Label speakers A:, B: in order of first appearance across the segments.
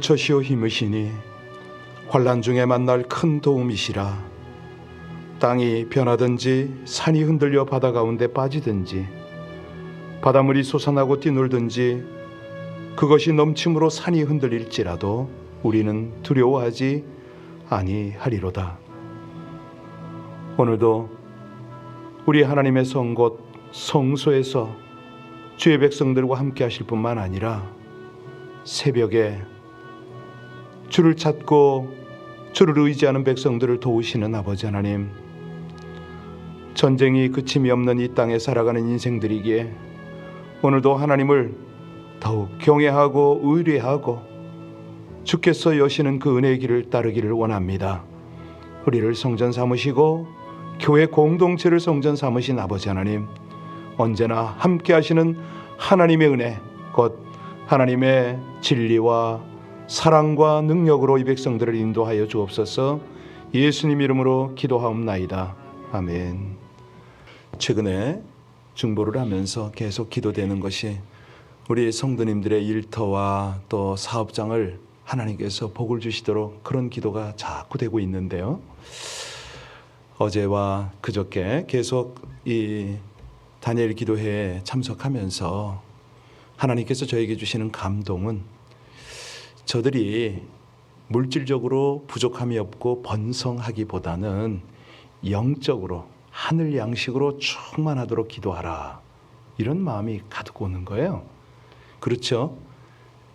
A: 처시오 힘으시니 환난 중에 만날 큰 도움이시라. 땅이 변하든지 산이 흔들려 바다 가운데 빠지든지 바닷물이 솟아나고 뛰놀든지 그것이 넘침으로 산이 흔들릴지라도 우리는 두려워하지 아니하리로다. 오늘도 우리 하나님의 성 곧 성소에서 주의 백성들과 함께 하실 뿐만 아니라 새벽에 주를 찾고 주를 의지하는 백성들을 도우시는 아버지 하나님, 전쟁이 그침이 없는 이 땅에 살아가는 인생들이기에 오늘도 하나님을 더욱 경외하고 의뢰하고 주께서 여시는 그 은혜의 길을 따르기를 원합니다. 우리를 성전 삼으시고 교회 공동체를 성전 삼으신 아버지 하나님, 언제나 함께 하시는 하나님의 은혜, 곧 하나님의 진리와 사랑과 능력으로 이 백성들을 인도하여 주옵소서. 예수님 이름으로 기도하옵나이다. 아멘. 최근에 중보를 하면서 계속 기도되는 것이 우리 성도님들의 일터와 또 사업장을 하나님께서 복을 주시도록 그런 기도가 자꾸 되고 있는데요. 어제와 그저께 계속 이 다니엘 기도회에 참석하면서 하나님께서 저에게 주시는 감동은 저들이 물질적으로 부족함이 없고 번성하기보다는 영적으로 하늘 양식으로 충만하도록 기도하라, 이런 마음이 가득 오는 거예요. 그렇죠?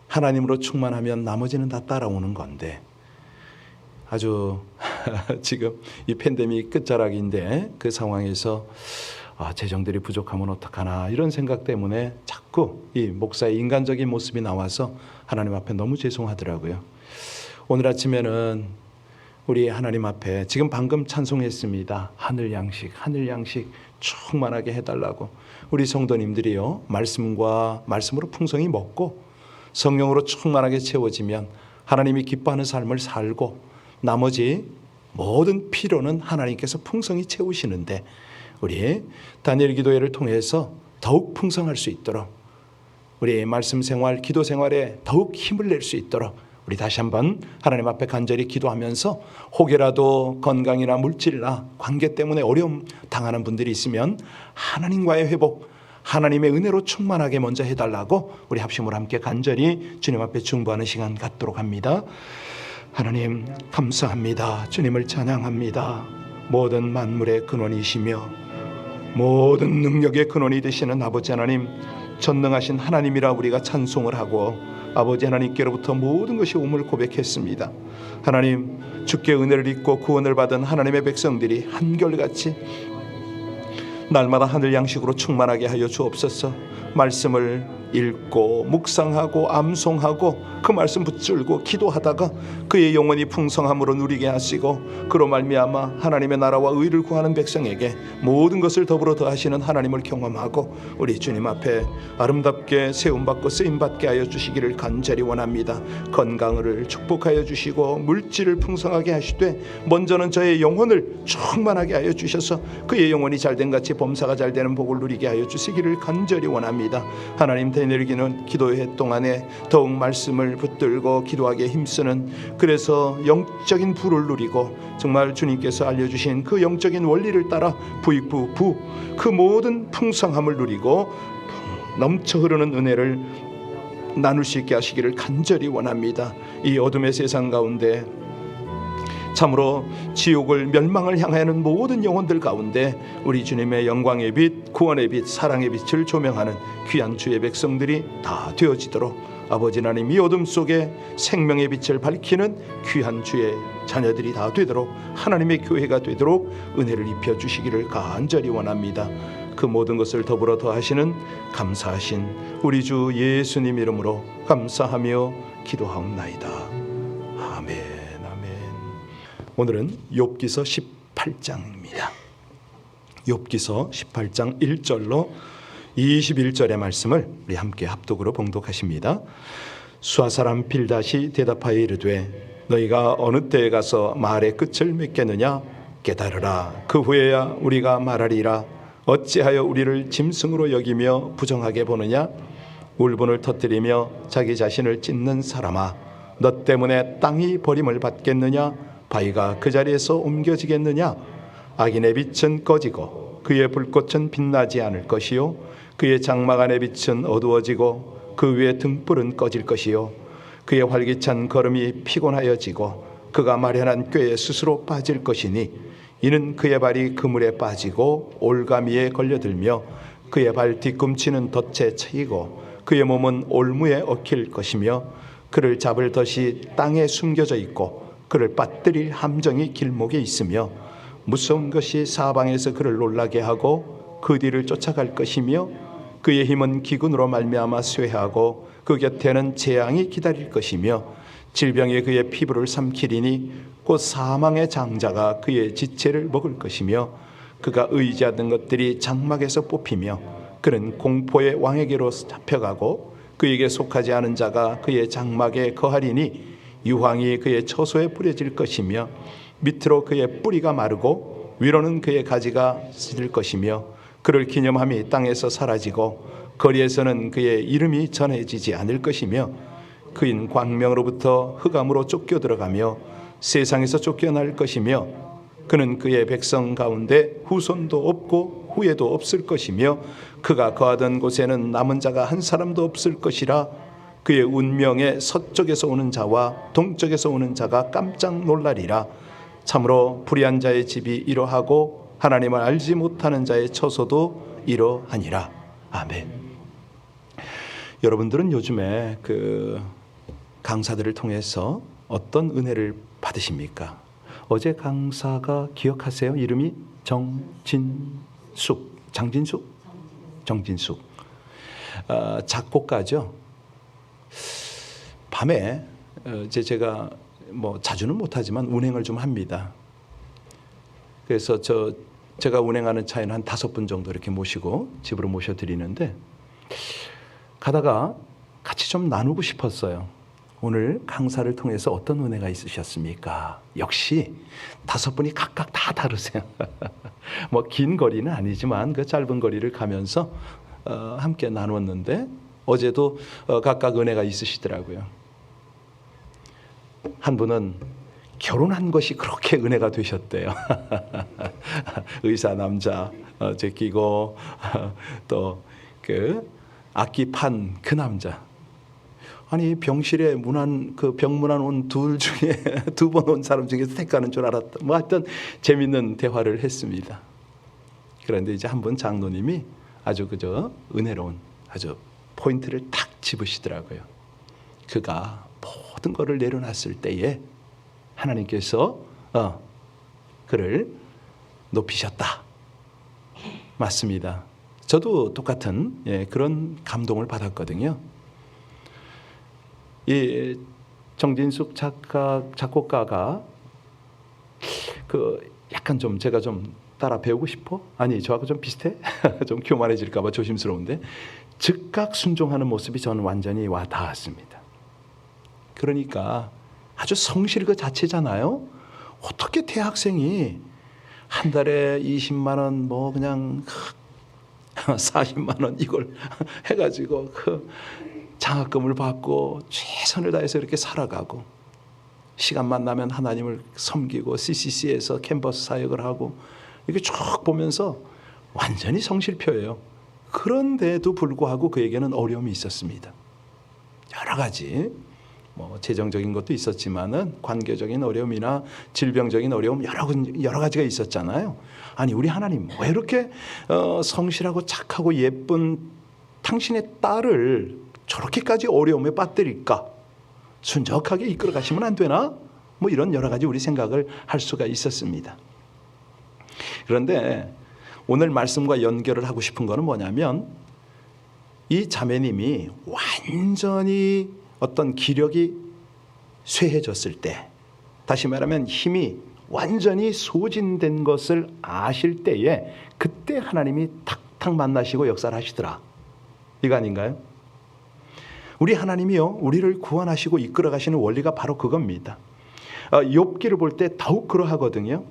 A: 하나님으로 충만하면 나머지는 다 따라오는 건데 아주 지금 이 팬데믹 끝자락인데 그 상황에서 재정들이 부족하면 어떡하나 이런 생각 때문에 자꾸 이 목사의 인간적인 모습이 나와서 하나님 앞에 너무 죄송하더라고요. 오늘 아침에는 우리 하나님 앞에 지금 방금 찬송했습니다. 하늘 양식 충만하게 해달라고. 우리 성도님들이요, 말씀으로 풍성히 먹고 성령으로 충만하게 채워지면 하나님이 기뻐하는 삶을 살고 나머지 모든 필요는 하나님께서 풍성히 채우시는데 우리 다니엘 기도회를 통해서 더욱 풍성할 수 있도록, 우리 말씀 생활, 기도 생활에 더욱 힘을 낼 수 있도록 우리 다시 한번 하나님 앞에 간절히 기도하면서 혹여라도 건강이나 물질이나 관계 때문에 어려움 당하는 분들이 있으면 하나님과의 회복, 하나님의 은혜로 충만하게 먼저 해달라고 우리 합심으로 함께 간절히 주님 앞에 중보하는 시간 갖도록 합니다. 하나님 감사합니다. 주님을 찬양합니다. 모든 만물의 근원이시며 모든 능력의 근원이 되시는 아버지 하나님, 전능하신 하나님이라 우리가 찬송을 하고 아버지 하나님께로부터 모든 것이 옴을 고백했습니다. 하나님, 주께 은혜를 입고 구원을 받은 하나님의 백성들이 한결같이 날마다 하늘 양식으로 충만하게 하여 주옵소서. 말씀을 읽고 묵상하고 암송하고 그 말씀 붙들고 기도하다가 그의 영혼이 풍성함으로 누리게 하시고 그로 말미암아 하나님의 나라와 의를 구하는 백성에게 모든 것을 더불어 더하시는 하나님을 경험하고 우리 주님 앞에 아름답게 세움받고 쓰임받게 하여 주시기를 간절히 원합니다. 건강을 축복하여 주시고 물질을 풍성하게 하시되 먼저는 저의 영혼을 충만하게 하여 주셔서 그의 영혼이 잘된 같이 범사가 잘되는 복을 누리게 하여 주시기를 간절히 원합니다. 하나님, 다니엘 기도회 동안에 더욱 말씀을 붙들고 기도하기에 힘쓰는, 그래서 영적인 부를 누리고 정말 주님께서 알려주신 그 영적인 원리를 따라 부익부 그 모든 풍성함을 누리고 넘쳐 흐르는 은혜를 나눌 수 있게 하시기를 간절히 원합니다. 이 어둠의 세상 가운데 참으로 지옥을 멸망을 향하는 모든 영혼들 가운데 우리 주님의 영광의 빛, 구원의 빛, 사랑의 빛을 조명하는 귀한 주의 백성들이 다 되어지도록 아버지 하나님, 이 어둠 속에 생명의 빛을 밝히는 귀한 주의 자녀들이 다 되도록 하나님의 교회가 되도록 은혜를 입혀 주시기를 간절히 원합니다. 그 모든 것을 더불어 더하시는 감사하신 우리 주 예수님 이름으로 감사하며 기도하옵나이다. 아멘. 오늘은 욥기서 18장입니다. 욥기서 18장 1절로 21절의 말씀을 우리 함께 합독으로 봉독하십니다. 수아사람 빌닷이 대답하여 이르되 너희가 어느 때에 가서 말의 끝을 맺겠느냐? 깨달으라. 그 후에야 우리가 말하리라. 어찌하여 우리를 짐승으로 여기며 부정하게 보느냐? 울분을 터뜨리며 자기 자신을 찢는 사람아, 너 때문에 땅이 버림을 받겠느냐? 바위가 그 자리에서 옮겨지겠느냐? 악인의 빛은 꺼지고 그의 불꽃은 빛나지 않을 것이요 그의 장막 안의 빛은 어두워지고 그 위에 등불은 꺼질 것이요 그의 활기찬 걸음이 피곤하여지고 그가 마련한 꾀에 스스로 빠질 것이니 이는 그의 발이 그물에 빠지고 올가미에 걸려들며 그의 발 뒤꿈치는 덫에 쳐이고 그의 몸은 올무에 얽힐 것이며 그를 잡을 덫이 땅에 숨겨져 있고 그를 빠뜨릴 함정이 길목에 있으며 무서운 것이 사방에서 그를 놀라게 하고 그 뒤를 쫓아갈 것이며 그의 힘은 기근으로 말미암아 쇠하고 그 곁에는 재앙이 기다릴 것이며 질병이 그의 피부를 삼키리니 곧 사망의 장자가 그의 지체를 먹을 것이며 그가 의지하던 것들이 장막에서 뽑히며 그는 공포의 왕에게로 잡혀가고 그에게 속하지 않은 자가 그의 장막에 거하리니 유황이 그의 처소에 뿌려질 것이며 밑으로 그의 뿌리가 마르고 위로는 그의 가지가 시들 것이며 그를 기념함이 땅에서 사라지고 거리에서는 그의 이름이 전해지지 않을 것이며 그인 광명으로부터 흑암으로 쫓겨 들어가며 세상에서 쫓겨날 것이며 그는 그의 백성 가운데 후손도 없고 후예도 없을 것이며 그가 거하던 곳에는 남은 자가 한 사람도 없을 것이라 그의 운명에 서쪽에서 오는 자와 동쪽에서 오는 자가 깜짝 놀라리라. 참으로 불의한 자의 집이 이러하고 하나님을 알지 못하는 자의 처소도 이러하니라. 아멘. 여러분들은 요즘에 그 강사들을 통해서 어떤 은혜를 받으십니까? 어제 강사가 기억하세요? 이름이 장진숙 작곡가죠. 밤에 제가 뭐 자주는 못하지만 운행을 좀 합니다. 그래서 제가 운행하는 차에는 한 5분 정도 이렇게 모시고 집으로 모셔드리는데 가다가 같이 좀 나누고 싶었어요. 오늘 강사를 통해서 어떤 은혜가 있으셨습니까? 역시 5분이 각각 다 다르세요. 뭐 긴 거리는 아니지만 그 짧은 거리를 가면서 함께 나눴는데 어제도 각각 은혜가 있으시더라고요. 한 분은 결혼한 것이 그렇게 은혜가 되셨대요. 의사 남자 제끼고 또 그 악기 판 그 남자. 아니 병실에 병문안 온 둘 중에 2번 온 사람 중에서 택하는 줄 알았다. 뭐 하여튼 재밌는 대화를 했습니다. 그런데 이제 한 번 장로님이 아주 그저 은혜로운 아주 포인트를 탁 집으시더라고요. 그가 모든 것을 내려놨을 때에 하나님께서 그를 높이셨다. 맞습니다. 저도 똑같은 그런 감동을 받았거든요. 이 정진숙 작곡가가 그 약간 좀 제가 좀 따라 배우고 싶어? 아니 저하고 좀 비슷해? 좀 교만해질까 봐 조심스러운데 즉각 순종하는 모습이 저는 완전히 와 닿았습니다. 그러니까 아주 성실 그 자체잖아요. 어떻게 대학생이 한 달에 20만 원 뭐 그냥 40만 원 이걸 해가지고 그 장학금을 받고 최선을 다해서 이렇게 살아가고 시간만 나면 하나님을 섬기고 CCC에서 캔버스 사역을 하고 이렇게 쭉 보면서 완전히 성실표예요. 그런데도 불구하고 그에게는 어려움이 있었습니다. 여러 가지 뭐 재정적인 것도 있었지만은 관계적인 어려움이나 질병적인 어려움 여러 가지가 있었잖아요. 아니 우리 하나님 왜 이렇게 성실하고 착하고 예쁜 당신의 딸을 저렇게까지 어려움에 빠뜨릴까? 순적하게 이끌어 가시면 안 되나? 뭐 이런 여러 가지 우리 생각을 할 수가 있었습니다. 그런데 오늘 말씀과 연결을 하고 싶은 거는 뭐냐면 이 자매님이 완전히 어떤 기력이 쇠해졌을 때, 다시 말하면 힘이 완전히 소진된 것을 아실 때에 그때 하나님이 탁탁 만나시고 역사를 하시더라. 이거 아닌가요? 우리 하나님이요 우리를 구원하시고 이끌어 가시는 원리가 바로 그겁니다. 욥기를 볼 때 더욱 그러하거든요.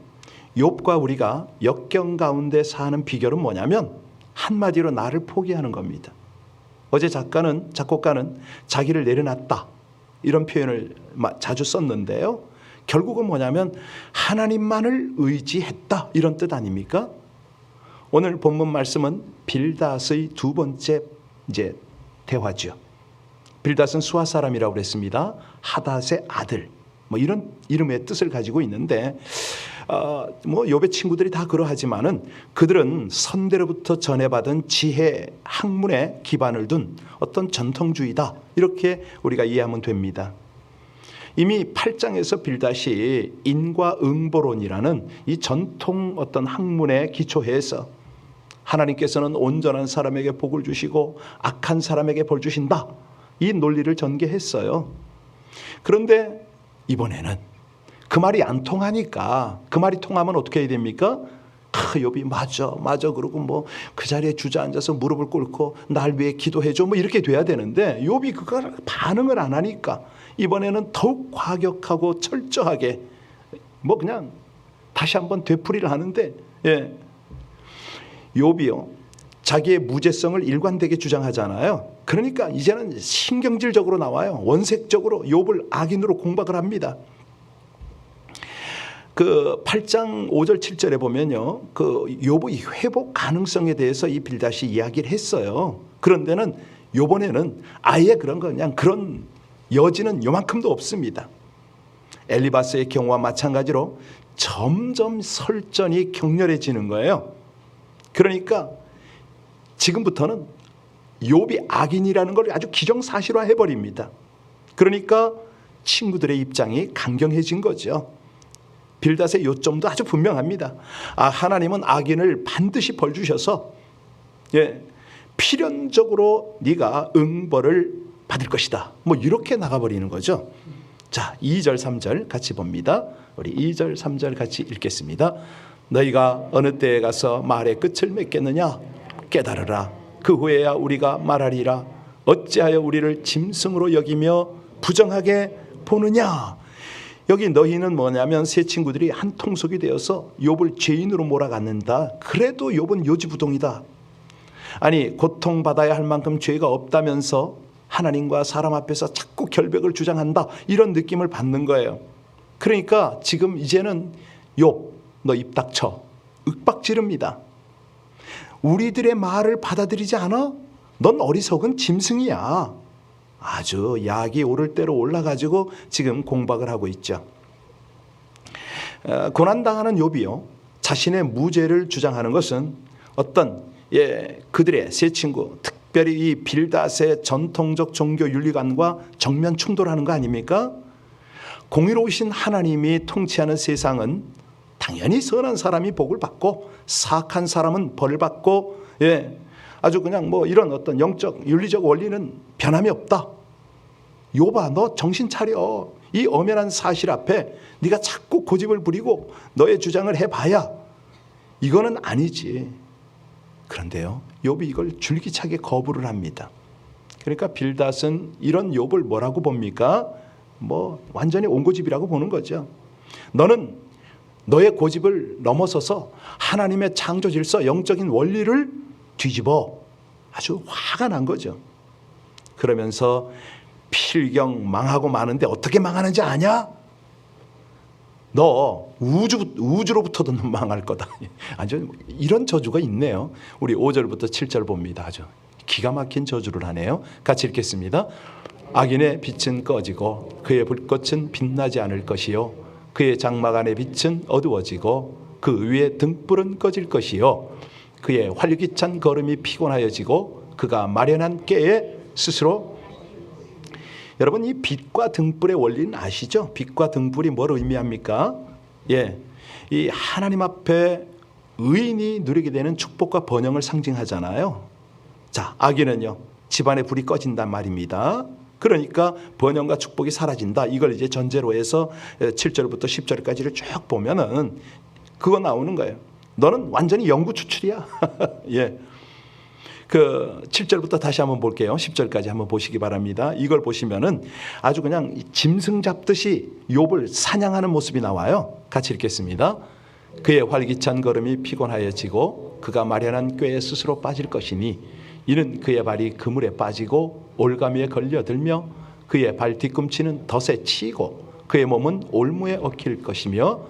A: 욥과 우리가 역경 가운데 사는 비결은 뭐냐면 한마디로 나를 포기하는 겁니다. 어제 작곡가는 자기를 내려놨다. 이런 표현을 자주 썼는데요. 결국은 뭐냐면 하나님만을 의지했다 이런 뜻 아닙니까? 오늘 본문 말씀은 빌닷의 두 번째 이제 대화죠. 빌닷은 수아 사람이라고 그랬습니다. 하닷의 아들. 뭐 이런 이름의 뜻을 가지고 있는데 뭐 욥의 친구들이 다 그러하지만은 그들은 선대로부터 전해받은 지혜 학문에 기반을 둔 어떤 전통주의다 이렇게 우리가 이해하면 됩니다. 이미 8장에서 빌닷이 인과응보론이라는 이 전통 어떤 학문에 기초해서 하나님께서는 온전한 사람에게 복을 주시고 악한 사람에게 벌 주신다 이 논리를 전개했어요. 그런데 이번에는 그 말이 안 통하니까 그 말이 통하면 어떻게 해야 됩니까? 욥이 맞아 그러고 뭐 그 자리에 주저앉아서 무릎을 꿇고 날 위해 기도해줘 뭐 이렇게 돼야 되는데 욥이 그걸 반응을 안 하니까 이번에는 더욱 과격하고 철저하게 뭐 그냥 다시 한번 되풀이를 하는데 욥이요 자기의 무죄성을 일관되게 주장하잖아요. 그러니까 이제는 신경질적으로 나와요. 원색적으로 욥을 악인으로 공박을 합니다. 그 8장 5절 7절에 보면요, 그 욥의 회복 가능성에 대해서 이 빌닷이 이야기를 했어요. 그런데는 요번에는 아예 그냥 그런 여지는 요만큼도 없습니다. 엘리바스의 경우와 마찬가지로 점점 설전이 격렬해지는 거예요. 그러니까 지금부터는 욥이 악인이라는 걸 아주 기정사실화 해버립니다. 그러니까 친구들의 입장이 강경해진 거죠. 빌닷의 요점도 아주 분명합니다. 하나님은 악인을 반드시 벌 주셔서 필연적으로 네가 응벌을 받을 것이다. 뭐 이렇게 나가버리는 거죠. 자, 2절 3절 같이 봅니다. 우리 2절 3절 같이 읽겠습니다. 너희가 어느 때에 가서 말의 끝을 맺겠느냐? 깨달으라. 그 후에야 우리가 말하리라. 어찌하여 우리를 짐승으로 여기며 부정하게 보느냐? 여기 너희는 뭐냐면 세 친구들이 한 통속이 되어서 욥을 죄인으로 몰아갔는다. 그래도 욥은 요지부동이다. 아니 고통받아야 할 만큼 죄가 없다면서 하나님과 사람 앞에서 자꾸 결백을 주장한다. 이런 느낌을 받는 거예요. 그러니까 지금 이제는 욥 너 입 닥쳐. 윽박지릅니다. 우리들의 말을 받아들이지 않아? 넌 어리석은 짐승이야. 아주 약이 오를 대로 올라가지고 지금 공박을 하고 있죠. 고난당하는 욥이요 자신의 무죄를 주장하는 것은 어떤 그들의 세 친구 특별히 이 빌닷의 전통적 종교 윤리관과 정면 충돌하는 거 아닙니까? 공의로우신 하나님이 통치하는 세상은 당연히 선한 사람이 복을 받고 사악한 사람은 벌을 받고 아주 그냥 뭐 이런 어떤 영적 윤리적 원리는 변함이 없다. 욥아 너 정신 차려. 이 엄연한 사실 앞에 네가 자꾸 고집을 부리고 너의 주장을 해봐야 이거는 아니지. 그런데요 욥이 이걸 줄기차게 거부를 합니다. 그러니까 빌닷은 이런 욥을 뭐라고 봅니까? 뭐 완전히 온고집이라고 보는 거죠. 너는 너의 고집을 넘어서서 하나님의 창조 질서 영적인 원리를 뒤집어. 아주 화가 난 거죠. 그러면서 필경 망하고 마는데 어떻게 망하는지 아냐? 너 우주로부터도 망할 거다. 아주 이런 저주가 있네요. 우리 5절부터 7절 봅니다. 아주 기가 막힌 저주를 하네요. 같이 읽겠습니다. 악인의 빛은 꺼지고 그의 불꽃은 빛나지 않을 것이요 그의 장막 안의 빛은 어두워지고 그 위에 등불은 꺼질 것이요 그의 활기찬 걸음이 피곤하여지고 그가 마련한 꾀에 스스로. 여러분 이 빛과 등불의 원리는 아시죠? 빛과 등불이 뭘 의미합니까? 이 하나님 앞에 의인이 누리게 되는 축복과 번영을 상징하잖아요. 자, 악인은요 집안에 불이 꺼진단 말입니다. 그러니까 번영과 축복이 사라진다. 이걸 이제 전제로 해서 7절부터 10절까지를 쭉 보면은 그거 나오는 거예요. 너는 완전히 영구 추출이야. 그 7절부터 다시 한번 볼게요. 10절까지 한번 보시기 바랍니다. 이걸 보시면은 아주 그냥 짐승 잡듯이 욥을 사냥하는 모습이 나와요. 같이 읽겠습니다. 그의 활기찬 걸음이 피곤하여지고 그가 마련한 꾀에 스스로 빠질 것이니 이는 그의 발이 그물에 빠지고 올가미에 걸려들며 그의 발 뒤꿈치는 덫에 치이고 그의 몸은 올무에 얽힐 것이며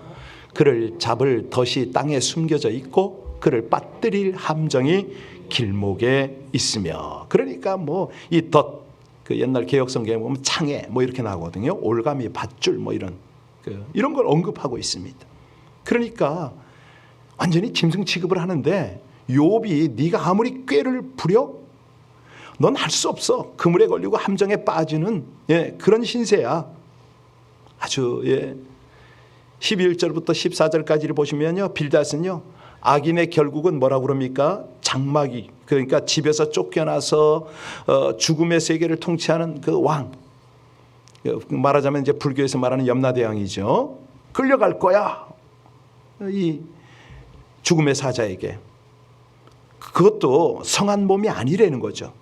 A: 그를 잡을 덫이 땅에 숨겨져 있고 그를 빠뜨릴 함정이 길목에 있으며. 그러니까 뭐 이 덫, 그 옛날 개혁성경에 보면 창에 뭐 이렇게 나오거든요. 올가미, 밧줄 뭐 이런 걸 언급하고 있습니다. 그러니까 완전히 짐승 취급을 하는데 욥이 네가 아무리 꾀를 부려 넌 할 수 없어. 그물에 걸리고 함정에 빠지는 그런 신세야. 아주 11절부터 14절까지를 보시면요, 빌닷은요 악인의 결국은 뭐라고 그럽니까? 장막이, 그러니까 집에서 쫓겨나서 죽음의 세계를 통치하는 그 왕, 말하자면 이제 불교에서 말하는 염라대왕이죠. 끌려갈 거야, 이 죽음의 사자에게. 그것도 성한 몸이 아니라는 거죠.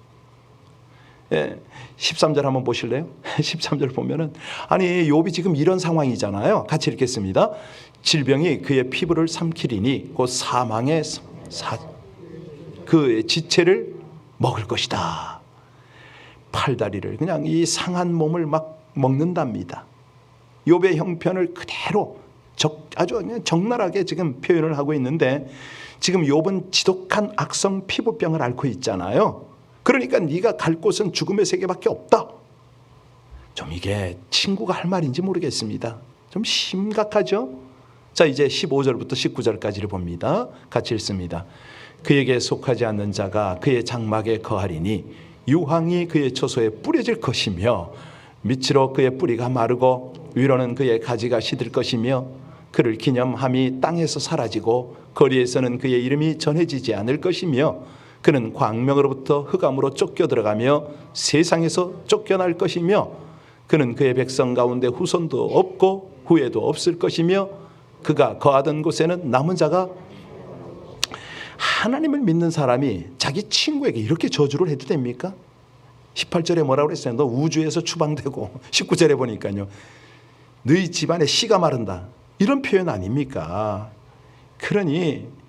A: 13절 한번 보실래요? 13절 보면은 아니 욥이 지금 이런 상황이잖아요. 같이 읽겠습니다. 질병이 그의 피부를 삼키리니 곧 사망의 그 지체를 먹을 것이다. 팔다리를 그냥 이 상한 몸을 막 먹는답니다. 욥의 형편을 그대로 아주 적나라하게 지금 표현을 하고 있는데 지금 욥은 지독한 악성 피부병을 앓고 있잖아요. 그러니까 네가 갈 곳은 죽음의 세계밖에 없다. 좀 이게 친구가 할 말인지 모르겠습니다. 좀 심각하죠? 자, 이제 15절부터 19절까지를 봅니다. 같이 읽습니다. 그에게 속하지 않는 자가 그의 장막에 거하리니 유황이 그의 초소에 뿌려질 것이며 밑으로 그의 뿌리가 마르고 위로는 그의 가지가 시들 것이며 그를 기념함이 땅에서 사라지고 거리에서는 그의 이름이 전해지지 않을 것이며 그는 광명으로부터 흑암으로 쫓겨 들어가며 세상에서 쫓겨날 것이며 그는 그의 백성 가운데 후손도 없고 후에도 없을 것이며 그가 거하던 곳에는 남은 자가. 하나님을 믿는 사람이 자기 친구에게 이렇게 저주를 해도 됩니까? 18절에 뭐라고 그랬어요? 너 우주에서 추방되고 19절에 보니까요 너희 집안에 씨가 마른다, 이런 표현 아닙니까? 그러니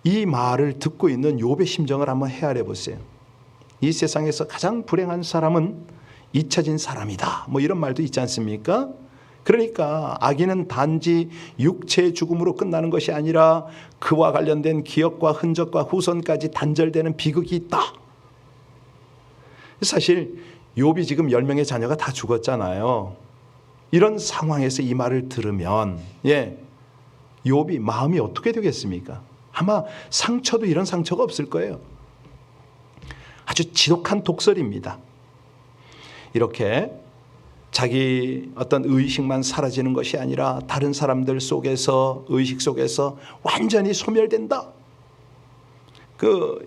A: 이 말을 듣고 있는 욥의 심정을 한번 헤아려 보세요. 이 세상에서 가장 불행한 사람은 잊혀진 사람이다, 뭐 이런 말도 있지 않습니까? 그러니까 악인은 단지 육체의 죽음으로 끝나는 것이 아니라 그와 관련된 기억과 흔적과 후손까지 단절되는 비극이 있다. 사실 욥이 지금 10명의 자녀가 다 죽었잖아요. 이런 상황에서 이 말을 들으면 욥이 마음이 어떻게 되겠습니까? 아마 상처도 이런 상처가 없을 거예요. 아주 지독한 독설입니다. 이렇게 자기 어떤 의식만 사라지는 것이 아니라 다른 사람들 속에서, 의식 속에서 완전히 소멸된다.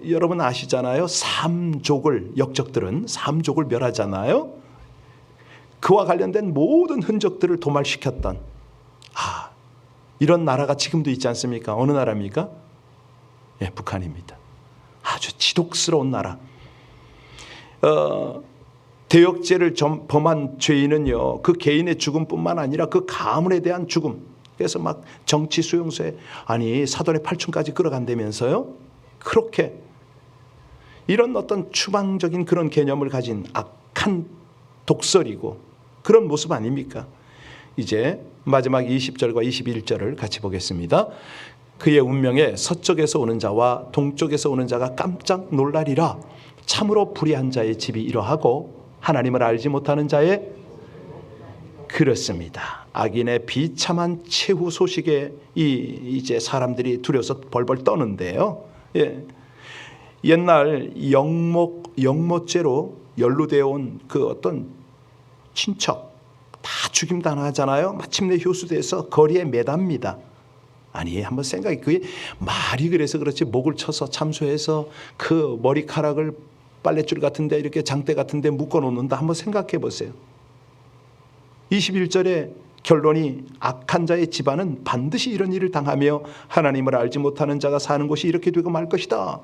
A: 여러분 아시잖아요. 삼족을, 역적들은 삼족을 멸하잖아요. 그와 관련된 모든 흔적들을 도말시켰던 이런 나라가 지금도 있지 않습니까? 어느 나라입니까? 북한입니다. 아주 지독스러운 나라. 대역죄를 범한 죄인은요, 그 개인의 죽음뿐만 아니라 그 가문에 대한 죽음. 그래서 막 정치 수용소에 사돈의 팔촌까지 끌어간다면서요. 그렇게 이런 어떤 추방적인 그런 개념을 가진 악한 독설이고 그런 모습 아닙니까? 이제 마지막 20절과 21절을 같이 보겠습니다. 그의 운명에 서쪽에서 오는 자와 동쪽에서 오는 자가 깜짝 놀라리라. 참으로 불의한 자의 집이 이러하고 하나님을 알지 못하는 자의. 그렇습니다. 악인의 비참한 최후 소식에 이제 사람들이 두려워서 벌벌 떠는데요. 옛날 영모죄로 연루되어 온 그 어떤 친척 다 죽임 당하잖아요. 마침내 효수돼서 거리에 매답니다. 한번 생각해. 그게 말이 그래서 그렇지 목을 쳐서 참수해서 그 머리카락을 빨랫줄 같은데 이렇게 장대 같은데 묶어놓는다. 한번 생각해 보세요. 21절에 결론이 악한 자의 집안은 반드시 이런 일을 당하며 하나님을 알지 못하는 자가 사는 곳이 이렇게 되고 말 것이다.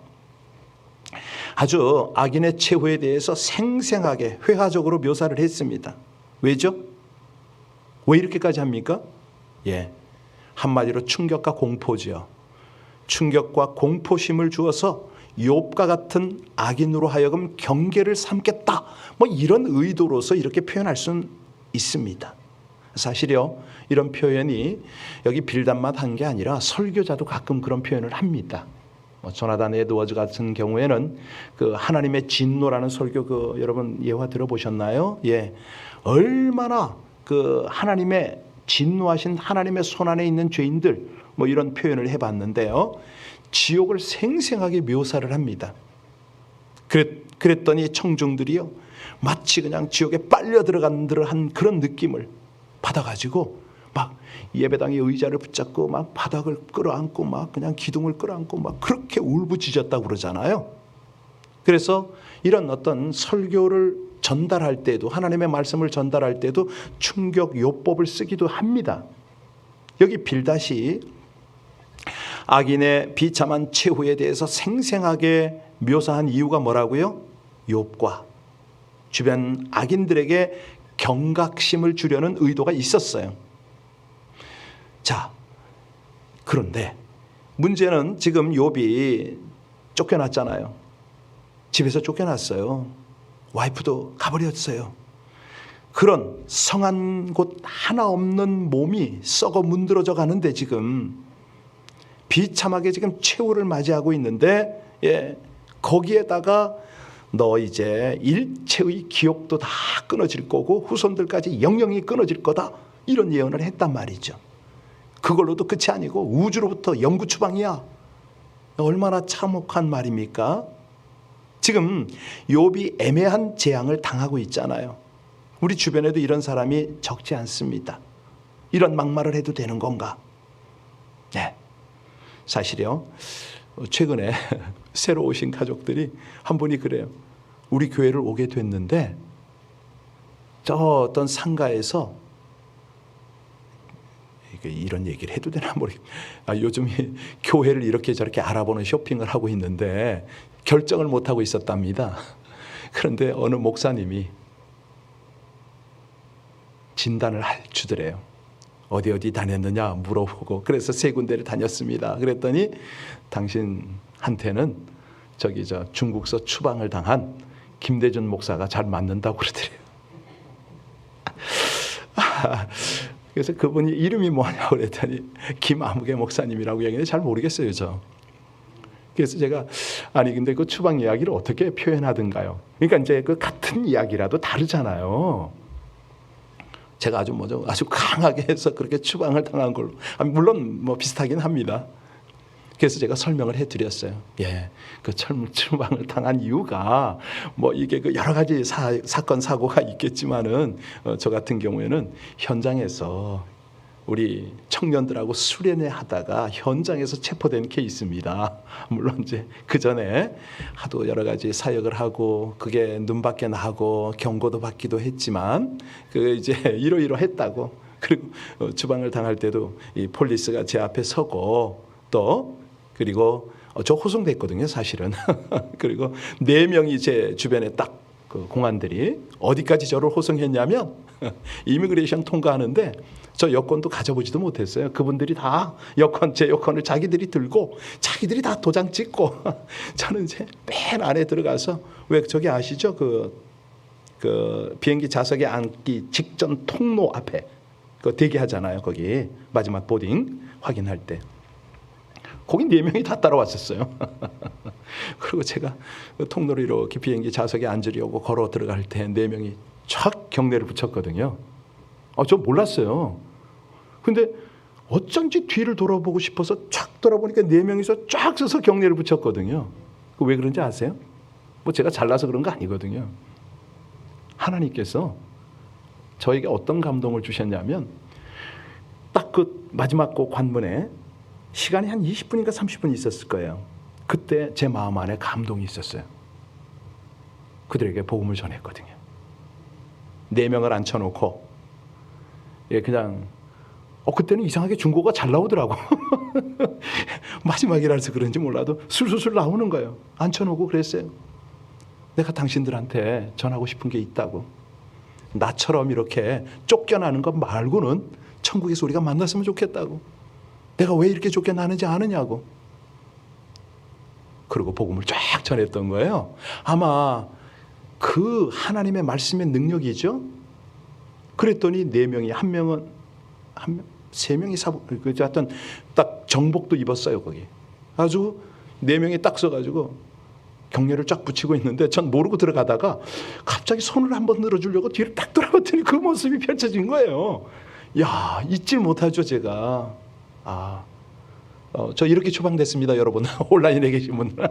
A: 아주 악인의 최후에 대해서 생생하게 회화적으로 묘사를 했습니다. 왜죠? 왜 이렇게까지 합니까? 한마디로 충격과 공포죠. 충격과 공포심을 주어서 욥과 같은 악인으로 하여금 경계를 삼겠다, 뭐 이런 의도로서 이렇게 표현할 수는 있습니다. 사실요, 이런 표현이 여기 빌닷만 한 게 아니라 설교자도 가끔 그런 표현을 합니다. 조나단 에드워즈 같은 경우에는 그 하나님의 진노라는 설교, 그 여러분 예화 들어보셨나요? 예, 얼마나 그 하나님의 진노하신 하나님의 손 안에 있는 죄인들, 뭐 이런 표현을 해봤는데요, 지옥을 생생하게 묘사를 합니다. 그랬더니 청중들이요, 마치 그냥 지옥에 빨려 들어간 듯한 그런 느낌을 받아가지고 막 예배당의 의자를 붙잡고 막 바닥을 끌어안고 막 그냥 기둥을 끌어안고 막 그렇게 울부짖었다고 그러잖아요. 그래서 이런 어떤 설교를 전달할 때도, 하나님의 말씀을 전달할 때도 충격 요법을 쓰기도 합니다. 여기 빌닷이 악인의 비참한 최후에 대해서 생생하게 묘사한 이유가 뭐라고요? 욥과 주변 악인들에게 경각심을 주려는 의도가 있었어요. 자, 그런데 문제는 지금 욥이 쫓겨났잖아요. 집에서 쫓겨났어요. 와이프도 가버렸어요. 그런 성한 곳 하나 없는 몸이 썩어 문드러져 가는데 지금 비참하게 지금 최후를 맞이하고 있는데, 예, 거기에다가 너 이제 일체의 기억도 다 끊어질 거고 후손들까지 영영이 끊어질 거다, 이런 예언을 했단 말이죠. 그걸로도 끝이 아니고 우주로부터 영구 추방이야. 얼마나 참혹한 말입니까? 지금 욥이 애매한 재앙을 당하고 있잖아요. 우리 주변에도 이런 사람이 적지 않습니다. 이런 막말을 해도 되는 건가? 네, 사실요, 최근에 새로 오신 가족들이 한 분이 그래요. 우리 교회를 오게 됐는데 저 어떤 상가에서, 이런 얘기를 해도 되나 모르겠어요. 요즘 교회를 이렇게 저렇게 알아보는 쇼핑을 하고 있는데 결정을 못하고 있었답니다. 그런데 어느 목사님이 진단을 주더래요. 어디 다녔느냐 물어보고, 그래서 3군데를 다녔습니다. 그랬더니 당신한테는 저 중국서 추방을 당한 김대준 목사가 잘 맞는다고 그러더래요. 그래서 그분이 이름이 뭐냐고 그랬더니 김아무개 목사님이라고 얘기했는데 잘 모르겠어요, 저. 그래서 제가 아니 근데 그 추방 이야기를 어떻게 표현하든가요? 그러니까 이제 그 같은 이야기라도 다르잖아요. 제가 아주 강하게 해서 그렇게 추방을 당한 걸로, 물론 뭐 비슷하긴 합니다. 그래서 제가 설명을 해드렸어요. 예, 그 추방을 당한 이유가 뭐 이게 그 여러 가지 사건 사고가 있겠지만은 저 같은 경우에는 현장에서 우리 청년들하고 수련회 하다가 현장에서 체포된 케이스입니다. 물론 이제 그 전에 하도 여러 가지 사역을 하고 그게 눈밖에 나고 경고도 받기도 했지만 그 이제 이러이러했다고, 그리고 추방을 당할 때도 이 폴리스가 제 앞에 서고 또 그리고 저 호송됐거든요, 사실은. 그리고 4명이 제 주변에 딱 그 공안들이 어디까지 저를 호송했냐면 이미그레이션 통과하는데 저 여권도 가져보지도 못했어요. 그분들이 다 제 여권을 자기들이 들고 자기들이 다 도장 찍고 저는 이제 맨 안에 들어가서, 왜 저기 아시죠? 그 비행기 좌석에 앉기 직전 통로 앞에 그 대기하잖아요. 거기 마지막 보딩 확인할 때. 거기 4명이 다 따라왔었어요. 그리고 제가 통로로 이렇게 비행기 좌석에 앉으려고 걸어 들어갈 때 4명이 촥 경례를 붙였거든요. 저 몰랐어요. 근데 어쩐지 뒤를 돌아보고 싶어서 촥 돌아보니까 4명이서 쫙 서서 경례를 붙였거든요. 왜 그런지 아세요? 뭐 제가 잘나서 그런 거 아니거든요. 하나님께서 저에게 어떤 감동을 주셨냐면, 딱 그 마지막 그 관문에 시간이 한 20분인가 30분 있었을 거예요. 그때 제 마음 안에 감동이 있었어요. 그들에게 복음을 전했거든요. 4명을 앉혀놓고, 예, 그냥 그때는 이상하게 중고가 잘 나오더라고. 마지막이라서 그런지 몰라도 술술술 나오는 거예요. 앉혀놓고 그랬어요. 내가 당신들한테 전하고 싶은 게 있다고. 나처럼 이렇게 쫓겨나는 것 말고는 천국에서 우리가 만났으면 좋겠다고. 내가 왜 이렇게 쫓겨나는지 아느냐고. 그리고 복음을 쫙 전했던 거예요. 아마 그 하나님의 말씀의 능력이죠. 그랬더니 4명이, 한 명은 3명이 하여튼 딱 정복도 입었어요. 거기 아주 4명이 딱 서가지고 경례를 쫙 붙이고 있는데 전 모르고 들어가다가 갑자기 손을 한번 늘어주려고 뒤를 딱 돌아봤더니 그 모습이 펼쳐진 거예요. 야, 잊질 못하죠 제가. 저 이렇게 추방됐습니다, 여러분. 온라인에 계신 분들.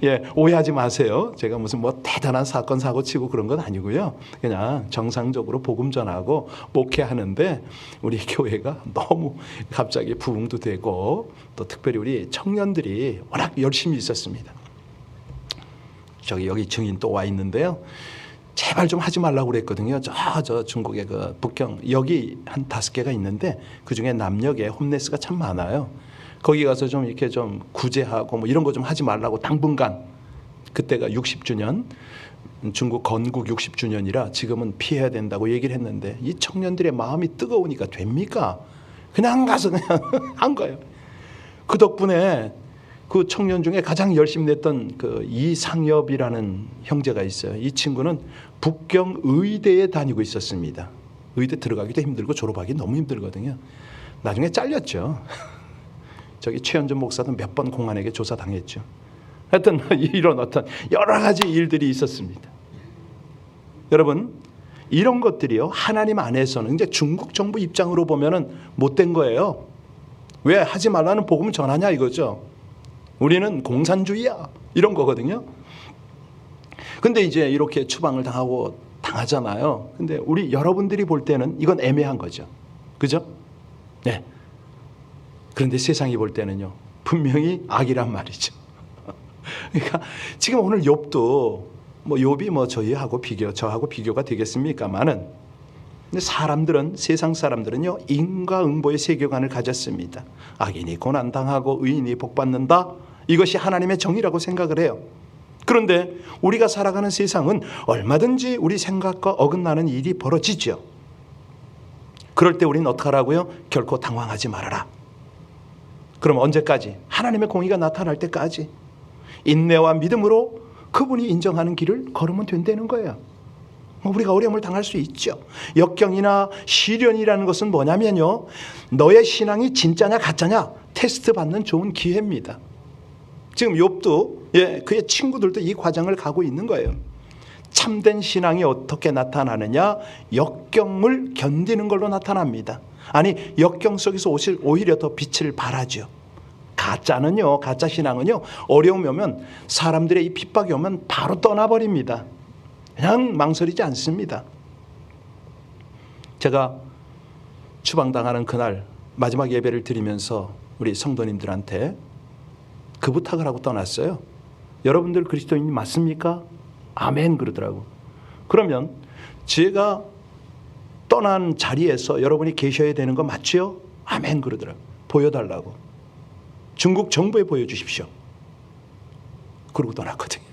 A: 예, 오해하지 마세요. 제가 무슨 뭐 대단한 사건 사고 치고 그런 건 아니고요. 그냥 정상적으로 복음 전하고 목회하는데 우리 교회가 너무 갑자기 부흥도 되고 또 특별히 우리 청년들이 워낙 열심히 있었습니다. 여기 증인 또 와 있는데요. 제발 좀 하지 말라고 그랬거든요. 저 중국의 그 북경 여기 한 5개가 있는데 그 중에 남녘에 홈레스가 참 많아요. 거기 가서 좀 이렇게 좀 구제하고 뭐 이런 거 좀 하지 말라고 당분간. 그때가 60주년 중국 건국 60주년이라 지금은 피해야 된다고 얘기를 했는데 이 청년들의 마음이 뜨거우니까 됩니까? 그냥 가서 그냥 한 거예요. 그 덕분에 그 청년 중에 가장 열심히 냈던 그 이상엽이라는 형제가 있어요. 이 친구는 북경 의대에 다니고 있었습니다. 의대 들어가기도 힘들고 졸업하기 너무 힘들거든요. 나중에 잘렸죠. 저기 최현준 목사도 몇 번 공안에게 조사당했죠. 하여튼 이런 어떤 여러 가지 일들이 있었습니다. 여러분, 이런 것들이요 하나님 안에서는 이제 중국 정부 입장으로 보면은 못된 거예요. 왜 하지 말라는 복음을 전하냐 이거죠. 우리는 공산주의야 이런 거거든요. 근데 이제 이렇게 추방을 당하잖아요. 근데 우리 여러분들이 볼 때는 이건 애매한 거죠. 그죠? 네. 그런데 세상이 볼 때는요 분명히 악이란 말이죠. 그러니까 지금 오늘 욥도 뭐 욥이 뭐 저하고 비교가 되겠습니까만은 사람들은 세상 사람들은요 인과응보의 세계관을 가졌습니다. 악인이 고난 당하고 의인이 복 받는다. 이것이 하나님의 정의라고 생각을 해요. 그런데 우리가 살아가는 세상은 얼마든지 우리 생각과 어긋나는 일이 벌어지죠. 그럴 때 우리는 어떻게 하라고요? 결코 당황하지 말아라. 그럼 언제까지? 하나님의 공의가 나타날 때까지 인내와 믿음으로 그분이 인정하는 길을 걸으면 된다는 거예요. 우리가 어려움을 당할 수 있죠. 역경이나 시련이라는 것은 뭐냐면요 너의 신앙이 진짜냐 가짜냐 테스트 받는 좋은 기회입니다. 지금 욥도 그의 친구들도 이 과정을 가고 있는 거예요. 참된 신앙이 어떻게 나타나느냐? 역경을 견디는 걸로 나타납니다. 아니 역경 속에서 오히려 더 빛을 발하죠. 가짜 신앙은요 어려움이 오면 사람들의 이 핍박이 오면 바로 떠나버립니다. 그냥 망설이지 않습니다. 제가 추방당하는 그날 마지막 예배를 드리면서 우리 성도님들한테 그 부탁을 하고 떠났어요. 여러분들 그리스도인이 맞습니까? 아멘 그러더라고. 그러면 제가 떠난 자리에서 여러분이 계셔야 되는 거 맞죠? 아멘 그러더라고. 보여달라고. 중국 정부에 보여주십시오. 그러고 떠났거든요.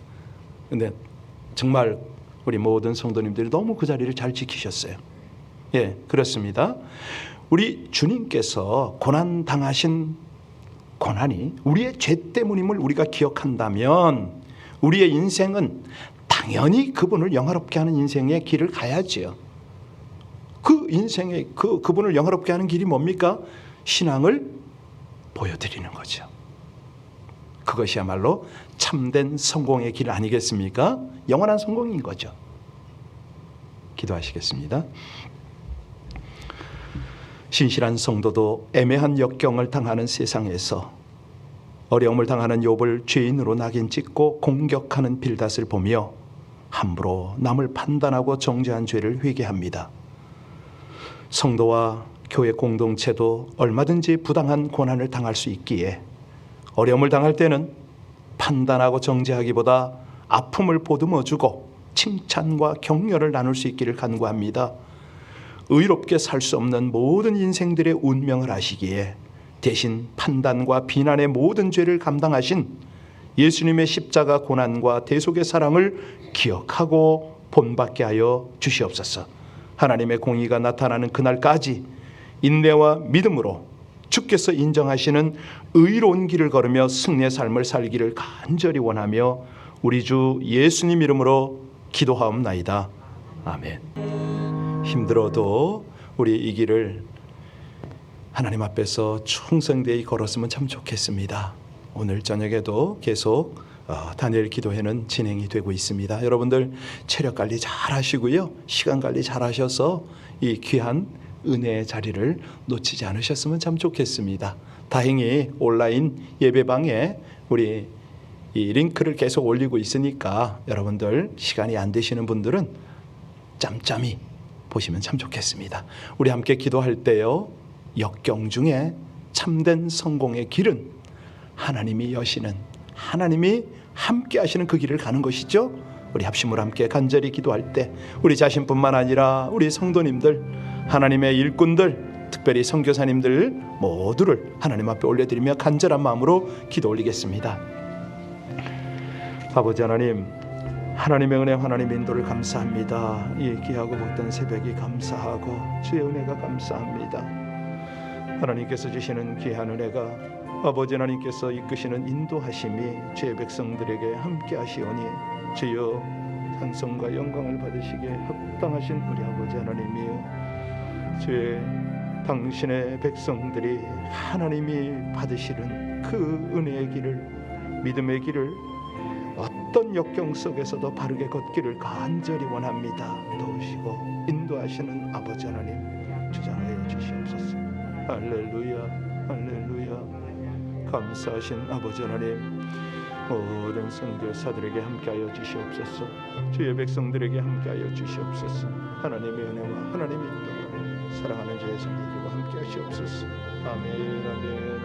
A: 근데 정말 우리 모든 성도님들이 너무 그 자리를 잘 지키셨어요. 예, 그렇습니다. 우리 주님께서 고난 당하신 고난이 우리의 죄 때문임을 우리가 기억한다면 우리의 인생은 당연히 그분을 영화롭게 하는 인생의 길을 가야지요. 그 인생의 그분을 영화롭게 하는 길이 뭡니까? 신앙을 보여드리는 거죠. 그것이야말로 참된 성공의 길 아니겠습니까? 영원한 성공인 거죠. 기도하시겠습니다. 신실한 성도도 애매한 역경을 당하는 세상에서 어려움을 당하는 욥을 죄인으로 낙인 찍고 공격하는 빌닷을 보며 함부로 남을 판단하고 정죄한 죄를 회개합니다. 성도와 교회 공동체도 얼마든지 부당한 고난을 당할 수 있기에 어려움을 당할 때는 판단하고 정죄하기보다 아픔을 보듬어주고 칭찬과 격려를 나눌 수 있기를 간구합니다. 의롭게 살 수 없는 모든 인생들의 운명을 아시기에 대신 판단과 비난의 모든 죄를 감당하신 예수님의 십자가 고난과 대속의 사랑을 기억하고 본받게 하여 주시옵소서. 하나님의 공의가 나타나는 그날까지 인내와 믿음으로 주께서 인정하시는 의로운 길을 걸으며 승리의 삶을 살기를 간절히 원하며 우리 주 예수님 이름으로 기도하옵나이다. 아멘. 힘들어도 우리 이 길을 하나님 앞에서 충성되이 걸었으면 참 좋겠습니다. 오늘 저녁에도 계속 다니엘 기도회는 진행이 되고 있습니다. 여러분들 체력 관리 잘 하시고요, 시간 관리 잘 하셔서 이 귀한 은혜의 자리를 놓치지 않으셨으면 참 좋겠습니다. 다행히 온라인 예배방에 우리 이 링크를 계속 올리고 있으니까 여러분들 시간이 안 되시는 분들은 짬짬이 보시면 참 좋겠습니다. 우리 함께 기도할 때요, 역경 중에 참된 성공의 길은 하나님이 여시는, 하나님이 함께 하시는 그 길을 가는 것이죠. 우리 합심으로 함께 간절히 기도할 때 우리 자신뿐만 아니라 우리 성도님들, 하나님의 일꾼들, 특별히 선교사님들 모두를 하나님 앞에 올려드리며 간절한 마음으로 기도 올리겠습니다. 아버지 하나님, 하나님의 은혜, 하나님의 인도를 감사합니다. 이 귀하고 복된 새벽이 감사하고 주의 은혜가 감사합니다. 하나님께서 주시는 귀한 은혜가 아버지 하나님께서 이끄시는 인도하심이 주의 백성들에게 함께 하시오니 주여 찬송과 영광을 받으시기에 합당하신 우리 아버지 하나님이여, 주의 당신의 백성들이 하나님이 받으시는 그 은혜의 길을, 믿음의 길을 어떤 역경 속에서도 바르게 걷기를 간절히 원합니다. 도우시고 인도하시는 아버지 하나님 주장하여 주시옵소서. 할렐루야, 할렐루야. 감사하신 아버지 하나님, 모든 선교사들에게 함께하여 주시옵소서. 주의 백성들에게 함께하여 주시옵소서. 하나님의 은혜와 하나님의 인도와 사랑하는 주의 성령과 함께하시옵소서. 아멘, 아멘.